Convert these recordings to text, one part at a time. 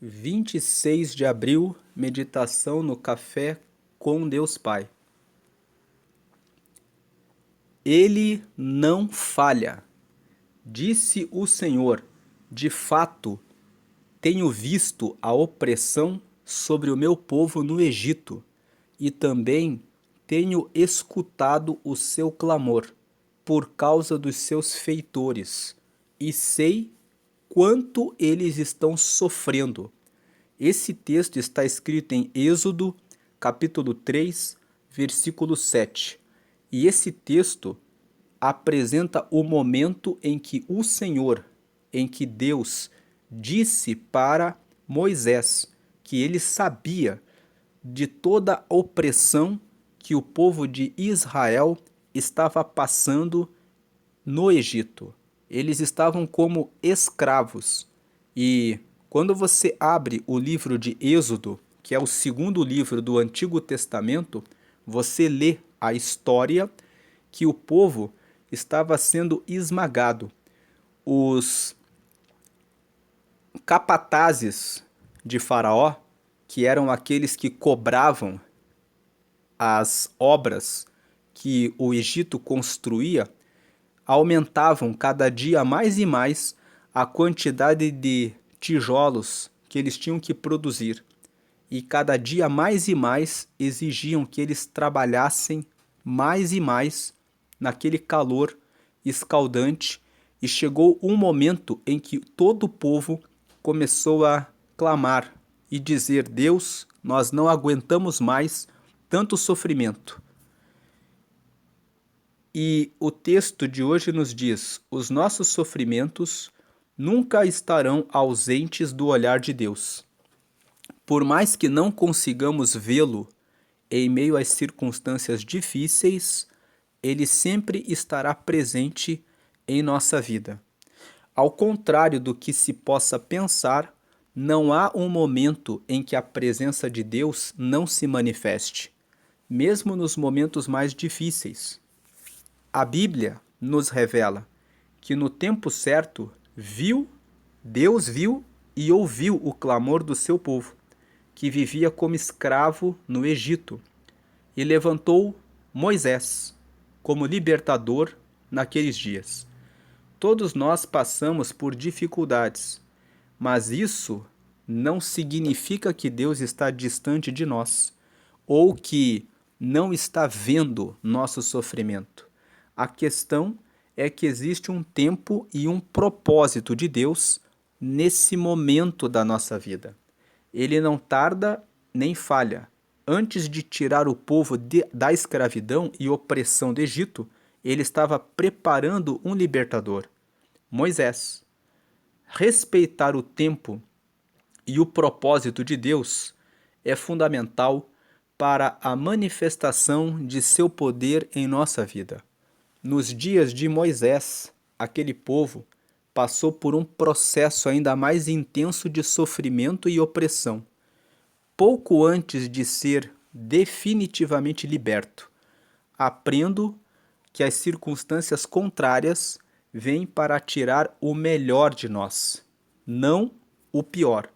26 de abril, meditação no café com Deus Pai. Ele não falha, disse o Senhor. De fato, tenho visto a opressão sobre o meu povo no Egito, e também tenho escutado o seu clamor por causa dos seus feitores, e sei quanto eles estão sofrendo. Esse texto está escrito em Êxodo, capítulo 3, versículo 7. E esse texto apresenta o momento em que o Senhor, em que Deus disse para Moisés que ele sabia de toda a opressão que o povo de Israel estava passando no Egito. Eles estavam como escravos. E quando você abre o livro de Êxodo, que é o segundo livro do Antigo Testamento, você lê a história que o povo estava sendo esmagado. Os capatazes de Faraó, que eram aqueles que cobravam as obras que o Egito construía, aumentavam cada dia mais e mais a quantidade de tijolos que eles tinham que produzir. E cada dia mais e mais exigiam que eles trabalhassem mais e mais naquele calor escaldante. E chegou um momento em que todo o povo começou a clamar e dizer: Deus, nós não aguentamos mais tanto sofrimento. E o texto de hoje nos diz: os nossos sofrimentos nunca estarão ausentes do olhar de Deus. Por mais que não consigamos vê-lo em meio às circunstâncias difíceis, ele sempre estará presente em nossa vida. Ao contrário do que se possa pensar, não há um momento em que a presença de Deus não se manifeste, mesmo nos momentos mais difíceis. A Bíblia nos revela que no tempo certo Deus viu e ouviu o clamor do seu povo, que vivia como escravo no Egito, e levantou Moisés como libertador naqueles dias. Todos nós passamos por dificuldades, mas isso não significa que Deus está distante de nós ou que não está vendo nosso sofrimento. A questão é que existe um tempo e um propósito de Deus nesse momento da nossa vida. Ele não tarda nem falha. Antes de tirar o povo da escravidão e opressão do Egito, ele estava preparando um libertador, Moisés. Respeitar o tempo e o propósito de Deus é fundamental para a manifestação de seu poder em nossa vida. Nos dias de Moisés, aquele povo passou por um processo ainda mais intenso de sofrimento e opressão. Pouco antes de ser definitivamente liberto, aprendo que as circunstâncias contrárias vêm para tirar o melhor de nós, não o pior.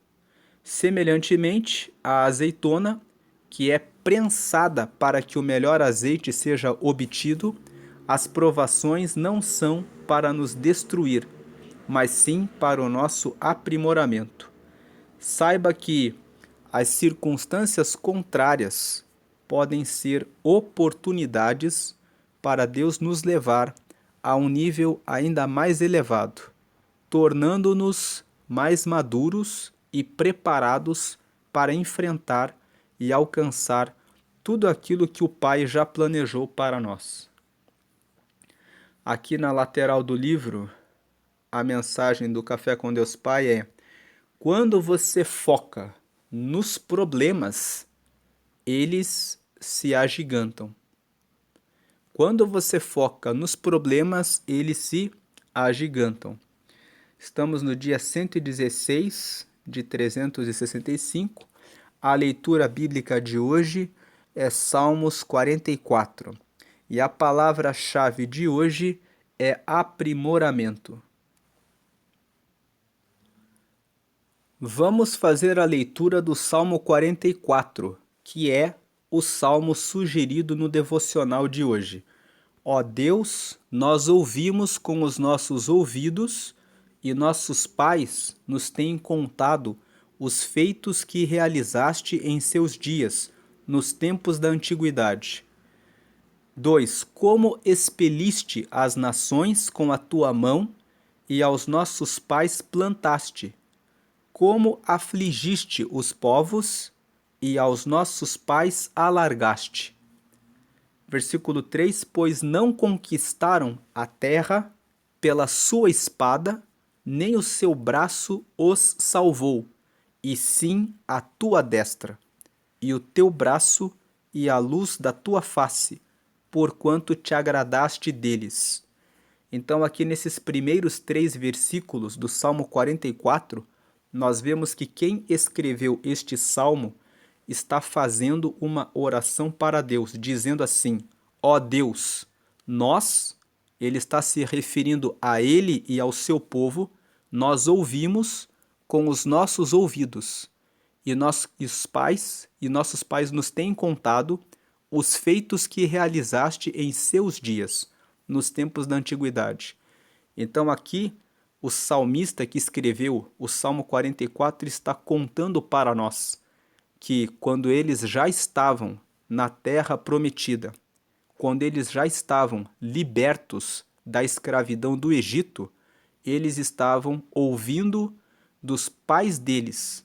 Semelhantemente, a azeitona, que é prensada para que o melhor azeite seja obtido, as provações não são para nos destruir, mas sim para o nosso aprimoramento. Saiba que as circunstâncias contrárias podem ser oportunidades para Deus nos levar a um nível ainda mais elevado, tornando-nos mais maduros e preparados para enfrentar e alcançar tudo aquilo que o Pai já planejou para nós. Aqui na lateral do livro, a mensagem do Café com Deus Pai é: quando você foca nos problemas, eles se agigantam. Quando você foca nos problemas, eles se agigantam. Estamos no dia 116 de 365. A leitura bíblica de hoje é Salmos 44. E a palavra-chave de hoje é aprimoramento. Vamos fazer a leitura do Salmo 44, que é o salmo sugerido no devocional de hoje. Ó Deus, nós ouvimos com os nossos ouvidos e nossos pais nos têm contado os feitos que realizaste em seus dias, nos tempos da antiguidade. 2. Como expeliste as nações com a tua mão e aos nossos pais plantaste. Como afligiste os povos e aos nossos pais alargaste. Versículo 3: Pois não conquistaram a terra pela sua espada, nem o seu braço os salvou, e sim a tua destra, e o teu braço e a luz da tua face, porquanto te agradaste deles. Então, aqui nesses primeiros 3 versículos do Salmo 44, nós vemos que quem escreveu este salmo está fazendo uma oração para Deus, dizendo assim: ó Deus, nós, ele está se referindo a ele e ao seu povo, nós ouvimos com os nossos ouvidos, e nossos pais nos têm contado os feitos que realizaste em seus dias, nos tempos da antiguidade. Então aqui, o salmista que escreveu o Salmo 44 está contando para nós que quando eles já estavam na terra prometida, quando eles já estavam libertos da escravidão do Egito, eles estavam ouvindo dos pais deles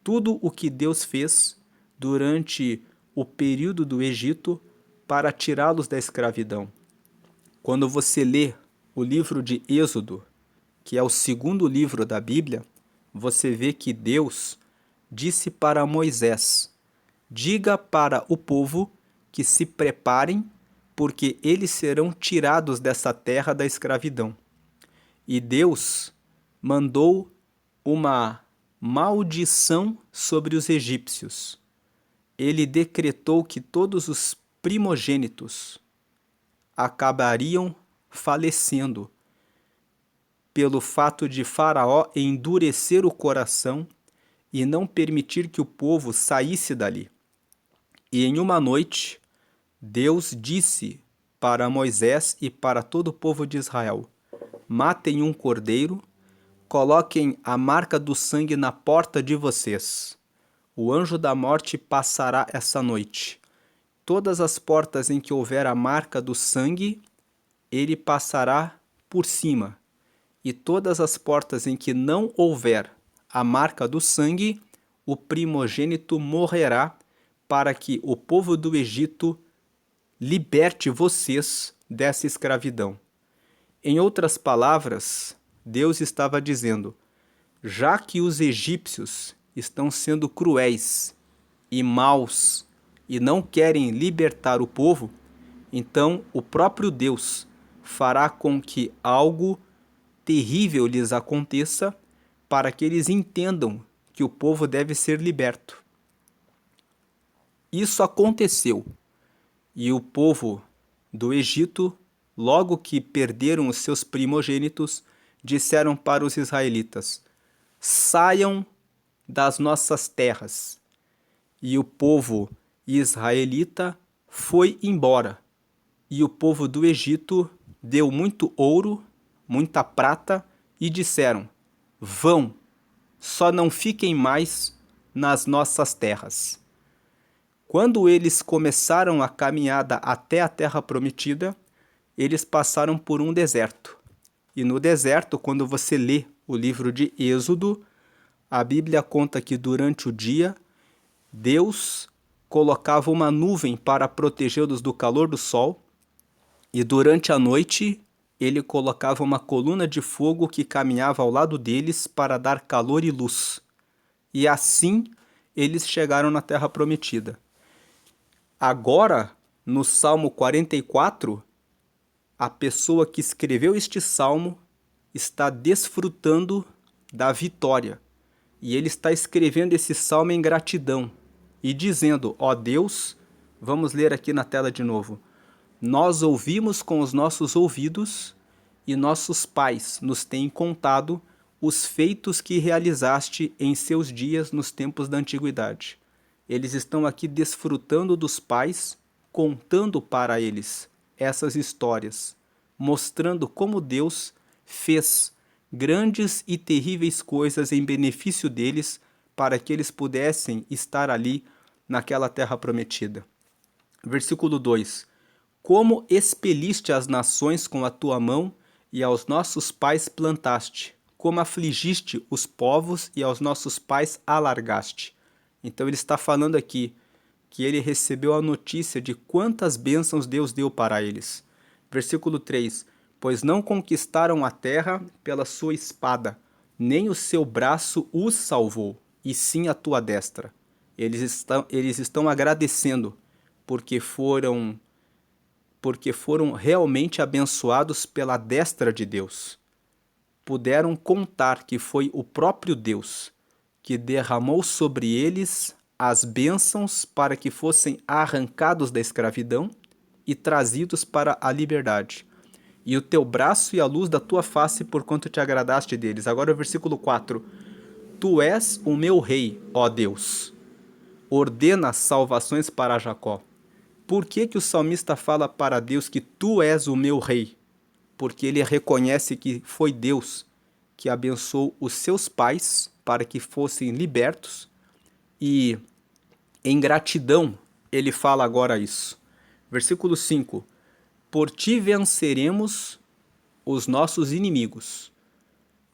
tudo o que Deus fez durante o período do Egito para tirá-los da escravidão. Quando você lê o livro de Êxodo, que é o segundo livro da Bíblia, você vê que Deus disse para Moisés: diga para o povo que se preparem, porque eles serão tirados dessa terra da escravidão. E Deus mandou uma maldição sobre os egípcios. Ele decretou que todos os primogênitos acabariam falecendo pelo fato de Faraó endurecer o coração e não permitir que o povo saísse dali. E em uma noite, Deus disse para Moisés e para todo o povo de Israel: matem um cordeiro, coloquem a marca do sangue na porta de vocês. O anjo da morte passará essa noite. Todas as portas em que houver a marca do sangue, ele passará por cima. E todas as portas em que não houver a marca do sangue, o primogênito morrerá, para que o povo do Egito liberte vocês dessa escravidão. Em outras palavras, Deus estava dizendo: já que os egípcios estão sendo cruéis e maus e não querem libertar o povo, então o próprio Deus fará com que algo terrível lhes aconteça para que eles entendam que o povo deve ser liberto. Isso aconteceu e o povo do Egito, logo que perderam os seus primogênitos, disseram para os israelitas: saiam das nossas terras. E o povo israelita foi embora. E o povo do Egito deu muito ouro, muita prata, e disseram: vão, só não fiquem mais nas nossas terras. Quando eles começaram a caminhada até a terra prometida, eles passaram por um deserto. E no deserto, quando você lê o livro de Êxodo, a Bíblia conta que durante o dia, Deus colocava uma nuvem para protegê-los do calor do sol, e durante a noite, ele colocava uma coluna de fogo que caminhava ao lado deles para dar calor e luz. E assim, eles chegaram na terra prometida. Agora, no Salmo 44, a pessoa que escreveu este salmo está desfrutando da vitória. E ele está escrevendo esse salmo em gratidão e dizendo: ó Deus, vamos ler aqui na tela de novo: nós ouvimos com os nossos ouvidos e nossos pais nos têm contado os feitos que realizaste em seus dias nos tempos da antiguidade. Eles estão aqui desfrutando dos pais, contando para eles essas histórias, mostrando como Deus fez grandes e terríveis coisas em benefício deles, para que eles pudessem estar ali naquela terra prometida. Versículo 2: Como expeliste as nações com a tua mão, e aos nossos pais plantaste, como afligiste os povos e aos nossos pais alargaste. Então ele está falando aqui que ele recebeu a notícia de quantas bênçãos Deus deu para eles. Versículo 3: Pois não conquistaram a terra pela sua espada, nem o seu braço os salvou, e sim a tua destra. Eles estão agradecendo porque foram realmente abençoados pela destra de Deus. Puderam contar que foi o próprio Deus que derramou sobre eles as bênçãos para que fossem arrancados da escravidão e trazidos para a liberdade. E o teu braço e a luz da tua face, porquanto te agradaste deles. Agora o versículo 4. Tu és o meu rei, ó Deus. Ordena salvações para Jacó. Por que o salmista fala para Deus que tu és o meu rei? Porque ele reconhece que foi Deus que abençoou os seus pais para que fossem libertos, e em gratidão ele fala agora isso. Versículo 5: Por ti venceremos os nossos inimigos.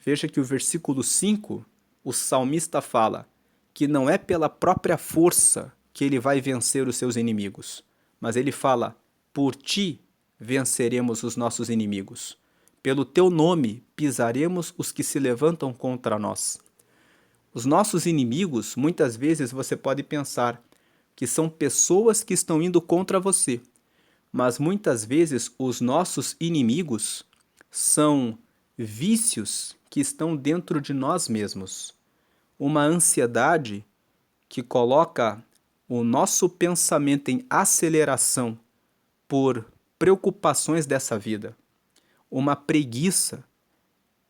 Veja que o versículo 5, o salmista fala que não é pela própria força que ele vai vencer os seus inimigos, mas ele fala: por ti venceremos os nossos inimigos. Pelo teu nome pisaremos os que se levantam contra nós. Os nossos inimigos, muitas vezes você pode pensar que são pessoas que estão indo contra você, mas muitas vezes os nossos inimigos são vícios que estão dentro de nós mesmos. Uma ansiedade que coloca o nosso pensamento em aceleração por preocupações dessa vida. Uma preguiça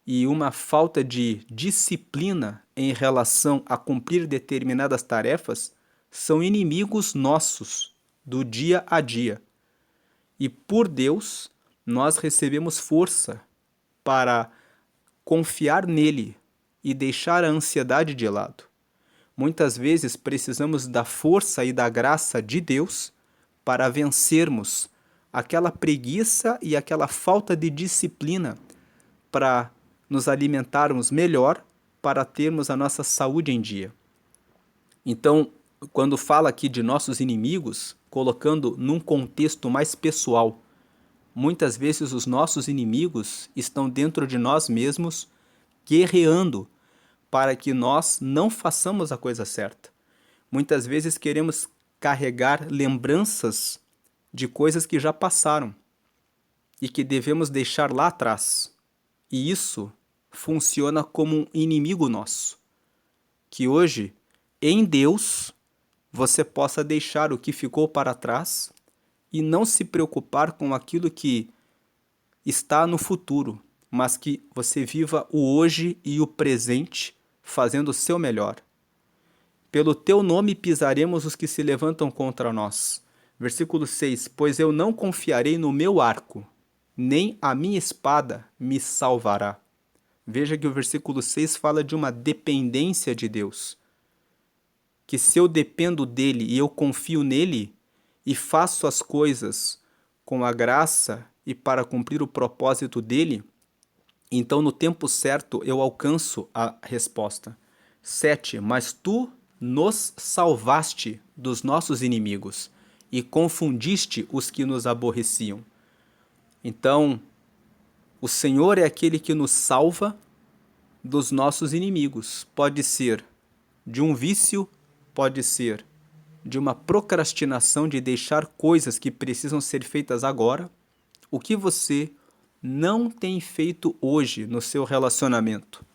e uma falta de disciplina em relação a cumprir determinadas tarefas são inimigos nossos do dia a dia. E por Deus, nós recebemos força para confiar nele e deixar a ansiedade de lado. Muitas vezes precisamos da força e da graça de Deus para vencermos aquela preguiça e aquela falta de disciplina, para nos alimentarmos melhor, para termos a nossa saúde em dia. Então, quando fala aqui de nossos inimigos, colocando num contexto mais pessoal, muitas vezes os nossos inimigos estão dentro de nós mesmos, guerreando para que nós não façamos a coisa certa. Muitas vezes queremos carregar lembranças de coisas que já passaram e que devemos deixar lá atrás. E isso funciona como um inimigo nosso. Que hoje, em Deus, você possa deixar o que ficou para trás e não se preocupar com aquilo que está no futuro, mas que você viva o hoje e o presente fazendo o seu melhor. Pelo teu nome pisaremos os que se levantam contra nós. Versículo 6: Pois eu não confiarei no meu arco, nem a minha espada me salvará. Veja que o versículo 6 fala de uma dependência de Deus. Que se eu dependo dele e eu confio nele e faço as coisas com a graça e para cumprir o propósito dele, então no tempo certo eu alcanço a resposta. 7. Mas tu nos salvaste dos nossos inimigos e confundiste os que nos aborreciam. Então, o Senhor é aquele que nos salva dos nossos inimigos. Pode ser de um vício, pode ser de uma procrastinação de deixar coisas que precisam ser feitas agora. O que você não tem feito hoje no seu relacionamento?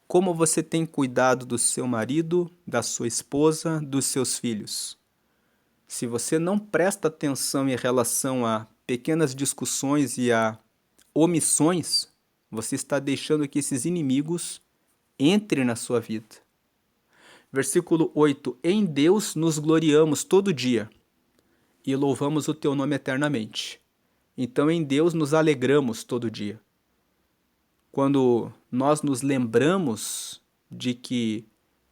Como você tem cuidado do seu marido, da sua esposa, dos seus filhos? Se você não presta atenção em relação a pequenas discussões e a omissões, você está deixando que esses inimigos entrem na sua vida. Versículo 8: Em Deus nos gloriamos todo dia e louvamos o teu nome eternamente. Então em Deus nos alegramos todo dia. Quando nós nos lembramos de que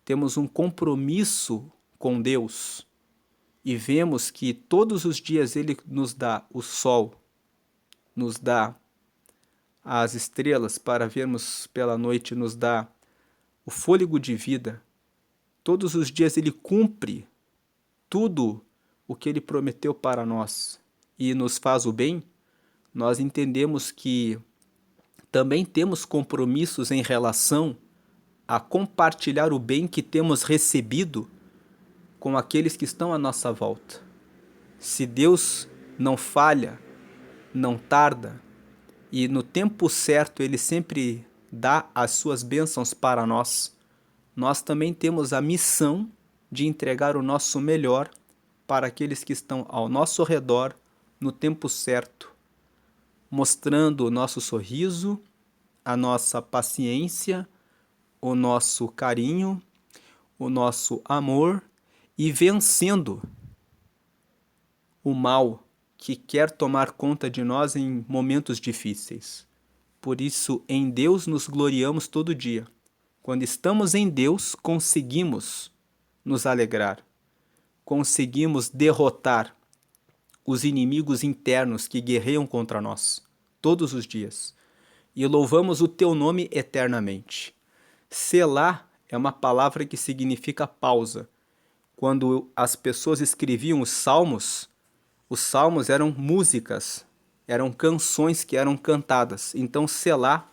temos um compromisso com Deus e vemos que todos os dias Ele nos dá o sol, nos dá as estrelas para vermos pela noite, nos dá o fôlego de vida, todos os dias Ele cumpre tudo o que Ele prometeu para nós e nos faz o bem, nós entendemos que também temos compromissos em relação a compartilhar o bem que temos recebido com aqueles que estão à nossa volta. Se Deus não falha, não tarda, e no tempo certo Ele sempre dá as suas bênçãos para nós, nós também temos a missão de entregar o nosso melhor para aqueles que estão ao nosso redor no tempo certo, mostrando o nosso sorriso, a nossa paciência, o nosso carinho, o nosso amor e vencendo o mal que quer tomar conta de nós em momentos difíceis. Por isso, em Deus nos gloriamos todo dia. Quando estamos em Deus, conseguimos nos alegrar, conseguimos derrotar os inimigos internos que guerreiam contra nós todos os dias e louvamos o teu nome eternamente. Selá é uma palavra que significa pausa. Quando as pessoas escreviam os salmos eram músicas, eram canções que eram cantadas. Então, selá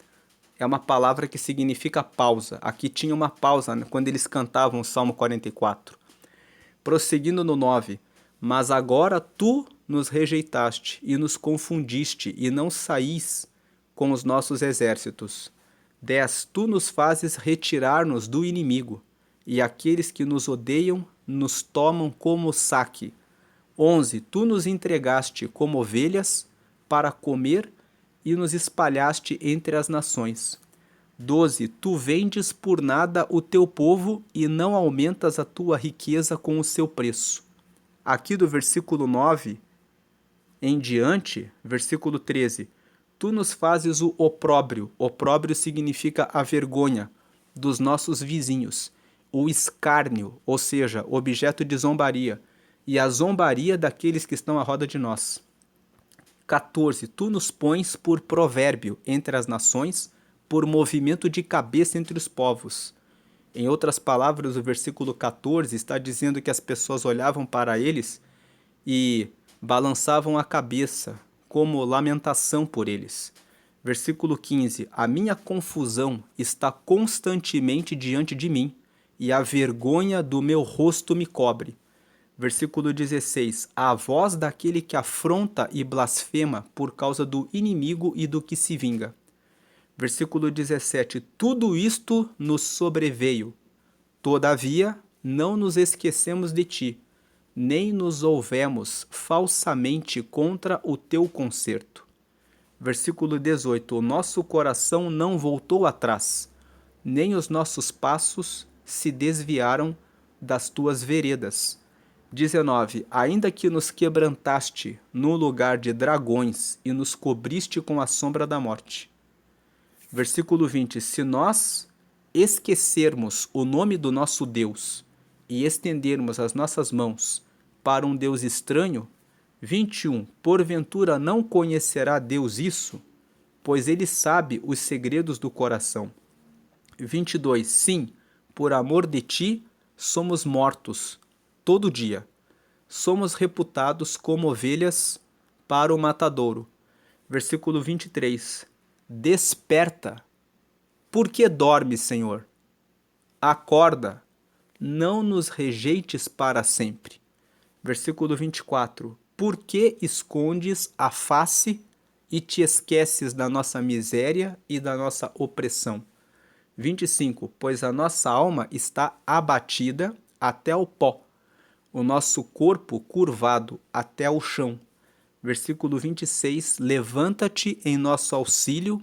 é uma palavra que significa pausa. Aqui tinha uma pausa, né, quando eles cantavam o Salmo 44. Prosseguindo no 9: Mas agora tu nos rejeitaste e nos confundiste e não saís com os nossos exércitos. 10: Tu nos fazes retirar-nos do inimigo, e aqueles que nos odeiam nos tomam como saque. 11: Tu nos entregaste como ovelhas para comer e nos espalhaste entre as nações. 12: Tu vendes por nada o teu povo e não aumentas a tua riqueza com o seu preço. Aqui do versículo 9 em diante, versículo 13: Tu nos fazes o opróbrio. Opróbrio significa a vergonha dos nossos vizinhos, o escárnio, ou seja, objeto de zombaria, e a zombaria daqueles que estão à roda de nós. 14: Tu nos pões por provérbio entre as nações, por movimento de cabeça entre os povos. Em outras palavras, o versículo 14 está dizendo que as pessoas olhavam para eles e balançavam a cabeça, como lamentação por eles. Versículo 15: A minha confusão está constantemente diante de mim, e a vergonha do meu rosto me cobre. Versículo 16: A voz daquele que afronta e blasfema por causa do inimigo e do que se vinga. Versículo 17: Tudo isto nos sobreveio. Todavia, não nos esquecemos de ti, nem nos houvemos falsamente contra o teu conserto. Versículo 18: O nosso coração não voltou atrás, nem os nossos passos se desviaram das tuas veredas. 19: Ainda que nos quebrantaste no lugar de dragões e nos cobriste com a sombra da morte. Versículo 20: Se nós esquecermos o nome do nosso Deus e estendermos as nossas mãos para um Deus estranho. 21: Porventura não conhecerá Deus isso? Pois ele sabe os segredos do coração. 22: Sim, por amor de ti, somos mortos todo dia. Somos reputados como ovelhas para o matadouro. Versículo 23: Desperta. Por que dormes, Senhor? Acorda, não nos rejeites para sempre. Versículo 24: Por que escondes a face e te esqueces da nossa miséria e da nossa opressão? 25: Pois a nossa alma está abatida até o pó, o nosso corpo curvado até o chão. Versículo 26: Levanta-te em nosso auxílio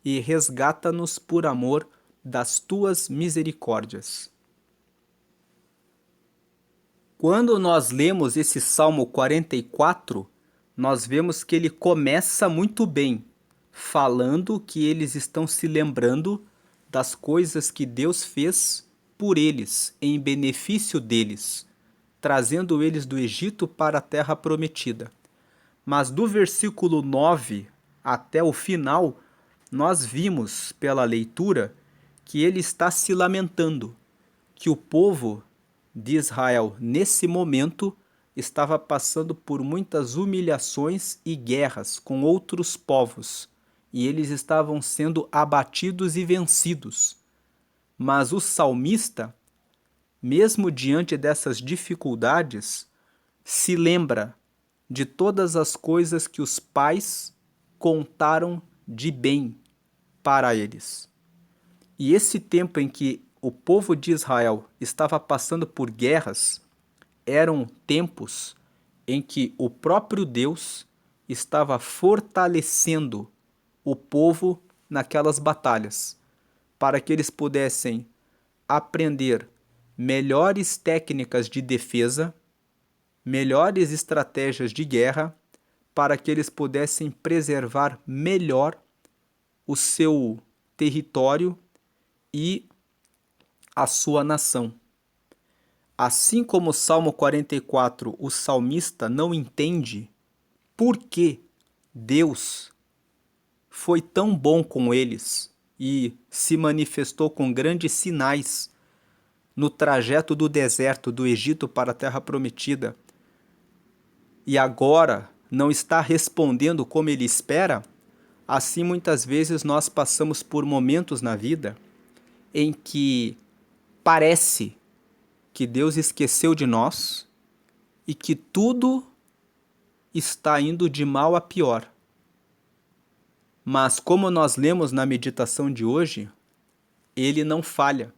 e resgata-nos por amor das tuas misericórdias. Quando nós lemos esse Salmo 44, nós vemos que ele começa muito bem, falando que eles estão se lembrando das coisas que Deus fez por eles, em benefício deles, trazendo eles do Egito para a terra prometida. Mas do versículo 9 até o final, nós vimos pela leitura que ele está se lamentando, que o povo de Israel, nesse momento, estava passando por muitas humilhações e guerras com outros povos, e eles estavam sendo abatidos e vencidos. Mas o salmista, mesmo diante dessas dificuldades, se lembra de todas as coisas que os pais contaram de bem para eles. E esse tempo em que o povo de Israel estava passando por guerras eram tempos em que o próprio Deus estava fortalecendo o povo naquelas batalhas, para que eles pudessem aprender melhores técnicas de defesa, melhores estratégias de guerra, para que eles pudessem preservar melhor o seu território e a sua nação. Assim como o Salmo 44, o salmista não entende por que Deus foi tão bom com eles e se manifestou com grandes sinais no trajeto do deserto do Egito para a Terra Prometida, e agora não está respondendo como ele espera. Assim, muitas vezes nós passamos por momentos na vida em que parece que Deus esqueceu de nós e que tudo está indo de mal a pior. Mas como nós lemos na meditação de hoje, ele não falha.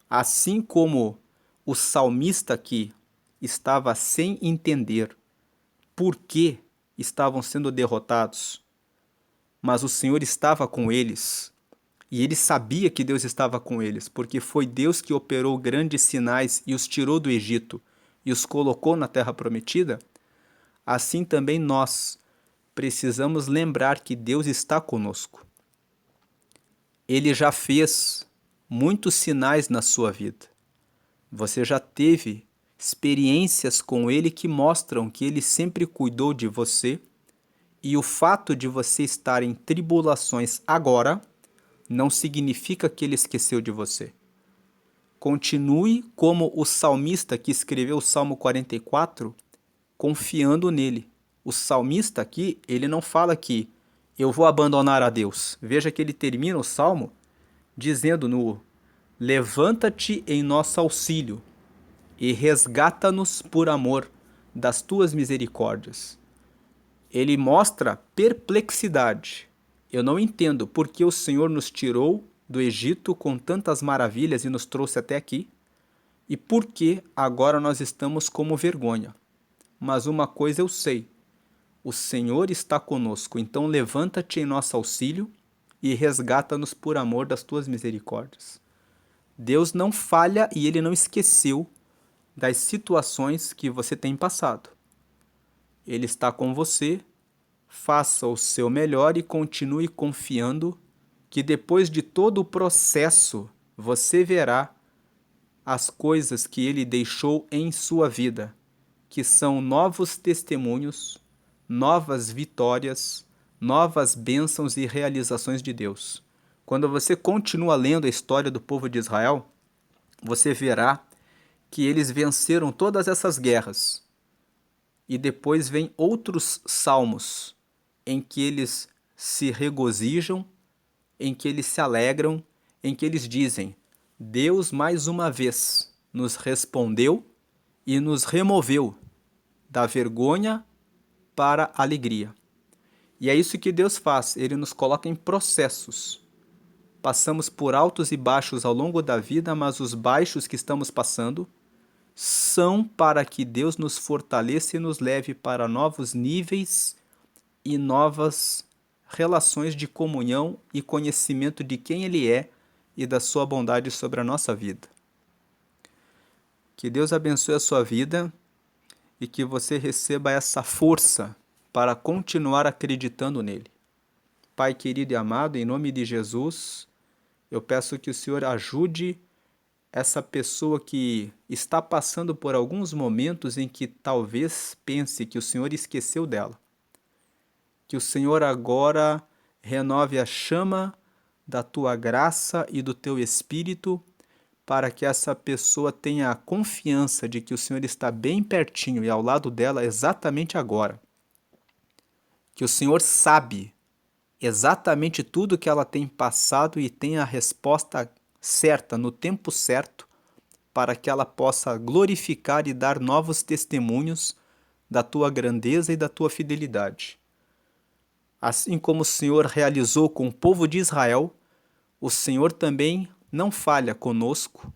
Assim como o salmista aqui estava sem entender por que estavam sendo derrotados, mas o Senhor estava com eles, e ele sabia que Deus estava com eles, porque foi Deus que operou grandes sinais e os tirou do Egito e os colocou na terra prometida. Assim também nós precisamos lembrar que Deus está conosco. Ele já fez muitos sinais na sua vida. Você já teve experiências com Ele que mostram que Ele sempre cuidou de você, e o fato de você estar em tribulações agora não significa que Ele esqueceu de você. Continue como o salmista que escreveu o Salmo 44, confiando nele. O salmista aqui, ele não fala que eu vou abandonar a Deus. Veja que ele termina o Salmo dizendo levanta-te em nosso auxílio e resgata-nos por amor das tuas misericórdias. Ele mostra perplexidade. Eu não entendo por que o Senhor nos tirou do Egito com tantas maravilhas e nos trouxe até aqui, e por que agora nós estamos como vergonha. Mas uma coisa eu sei, o Senhor está conosco, então levanta-te em nosso auxílio e resgata-nos por amor das tuas misericórdias. Deus não falha e Ele não esqueceu das situações que você tem passado. Ele está com você, faça o seu melhor e continue confiando que depois de todo o processo você verá as coisas que Ele deixou em sua vida, que são novos testemunhos, novas vitórias, novas bênçãos e realizações de Deus. Quando você continua lendo a história do povo de Israel, você verá que eles venceram todas essas guerras. E depois vem outros salmos em que eles se regozijam, em que eles se alegram, em que eles dizem: Deus mais uma vez nos respondeu e nos removeu da vergonha para a alegria. E é isso que Deus faz, Ele nos coloca em processos. Passamos por altos e baixos ao longo da vida, mas os baixos que estamos passando são para que Deus nos fortaleça e nos leve para novos níveis e novas relações de comunhão e conhecimento de quem Ele é e da sua bondade sobre a nossa vida. Que Deus abençoe a sua vida e que você receba essa força para continuar acreditando nele. Pai querido e amado, em nome de Jesus, eu peço que o Senhor ajude essa pessoa que está passando por alguns momentos em que talvez pense que o Senhor esqueceu dela. Que o Senhor agora renove a chama da tua graça e do teu espírito, para que essa pessoa tenha a confiança de que o Senhor está bem pertinho e ao lado dela exatamente agora. Que o Senhor sabe exatamente tudo que ela tem passado e tem a resposta certa, no tempo certo, para que ela possa glorificar e dar novos testemunhos da tua grandeza e da tua fidelidade. Assim como o Senhor realizou com o povo de Israel, o Senhor também não falha conosco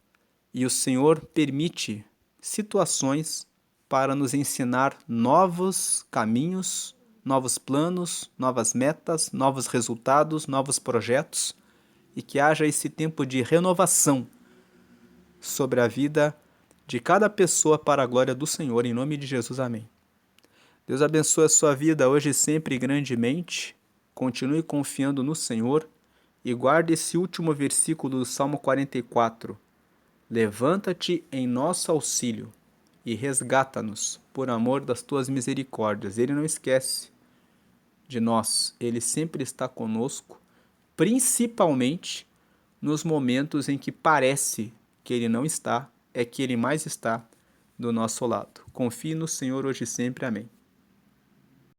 e o Senhor permite situações para nos ensinar novos caminhos, novos planos, novas metas, novos resultados, novos projetos e que haja esse tempo de renovação sobre a vida de cada pessoa para a glória do Senhor, em nome de Jesus, amém. Deus abençoe a sua vida hoje e sempre grandemente, continue confiando no Senhor e guarde esse último versículo do Salmo 44. Levanta-te em nosso auxílio e resgata-nos por amor das tuas misericórdias. Ele não esquece de nós, ele sempre está conosco, principalmente nos momentos em que parece que ele não está, é que ele mais está do nosso lado. Confie no Senhor hoje e sempre. Amém.